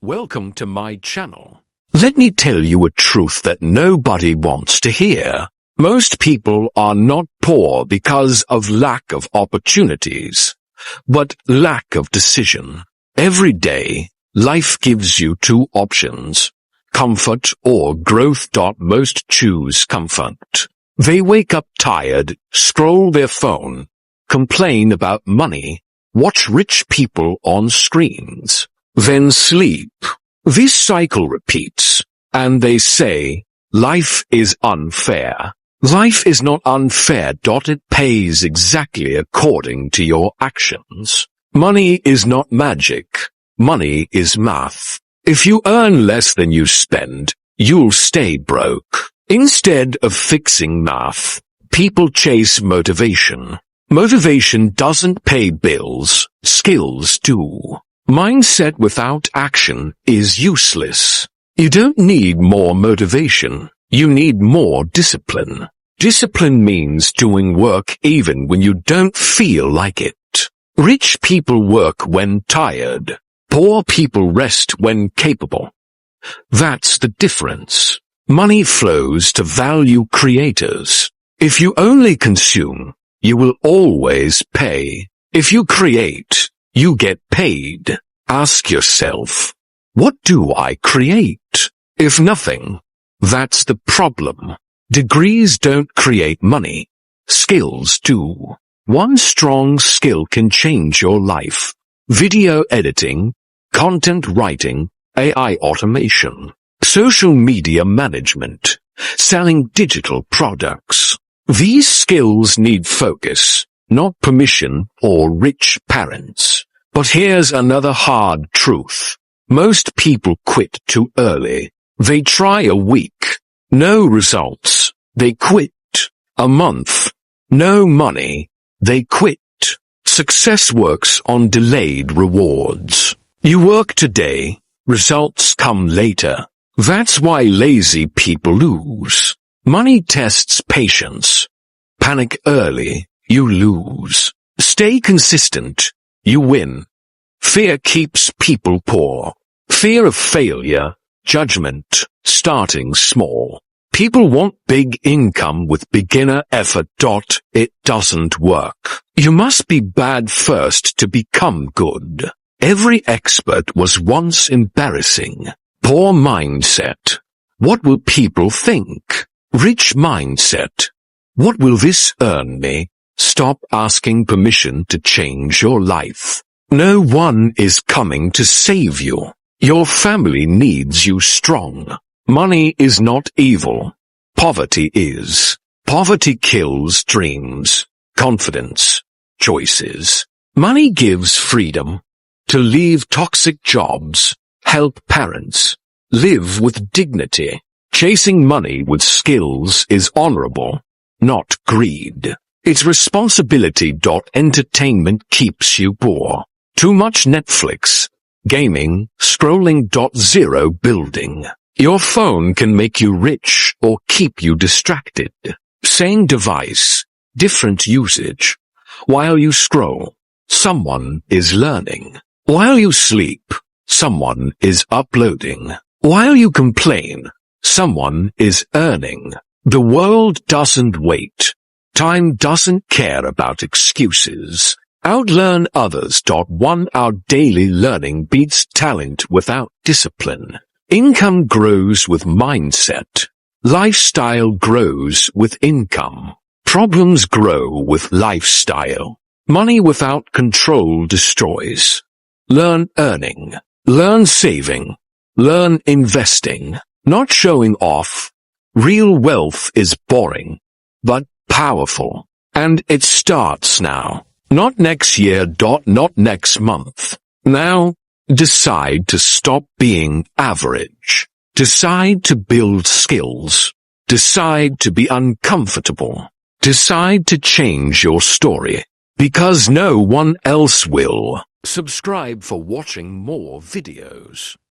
Welcome to my channel. Let me tell you a truth that nobody wants to hear. Most people are not poor because of lack of opportunities, but lack of decision. Every day, life gives you two options: comfort or growth. Most choose comfort. They wake up tired, scroll their phone, complain about money, watch rich people on screens, then sleep. This cycle repeats, and they say, life is unfair. Life is not unfair. It pays exactly according to your actions. Money is not magic. Money is math. If you earn less than you spend, you'll stay broke. Instead of fixing math, people chase motivation. Motivation doesn't pay bills, skills do. Mindset without action is useless. You don't need more motivation, you need more discipline. Discipline means doing work even when you don't feel like it. Rich people work when tired. Poor people rest when capable. That's the difference. Money flows to value creators. If you only consume, you will always pay. If you create, you get paid. Ask yourself, what do I create? If nothing, that's the problem. Degrees don't create money. Skills do. One strong skill can change your life. Video editing, content writing, AI automation, social media management, selling digital products. These skills need focus, not permission or rich parents. But here's another hard truth. Most people quit too early. They try a week. No results. They quit. A month. No money. They quit. Success works on delayed rewards. You work today. Results come later. That's why lazy people lose. Money tests patience. Panic early. You lose. Stay consistent. You win. Fear keeps people poor. Fear of failure, judgment, starting small. People want big income with beginner effort. It doesn't work. You must be bad first to become good. Every expert was once embarrassing. Poor mindset. What will people think? Rich mindset. What will this earn me? Stop asking permission to change your life. No one is coming to save you. Your family needs you strong. Money is not evil. Poverty is. Poverty kills dreams, confidence, choices. Money gives freedom to leave toxic jobs, help parents, live with dignity. Chasing money with skills is honorable, not greed. It's responsibility. Entertainment keeps you poor. Too much Netflix, gaming, scrolling. Zero building. Your phone can make you rich or keep you distracted. Same device, different usage. While you scroll, someone is learning. While you sleep, someone is uploading. While you complain, someone is earning. The world doesn't wait. Time doesn't care about excuses. Outlearn others. 1 hour daily learning beats talent without discipline. Income grows with mindset. Lifestyle grows with income. Problems grow with lifestyle. Money without control destroys. Learn earning. Learn saving. Learn investing. Not showing off. Real wealth is boring, but powerful. And it starts now. Not next year. Not next month. Now, decide to stop being average. Decide to build skills. Decide to be uncomfortable. Decide to change your story. Because no one else will. Subscribe for watching more videos.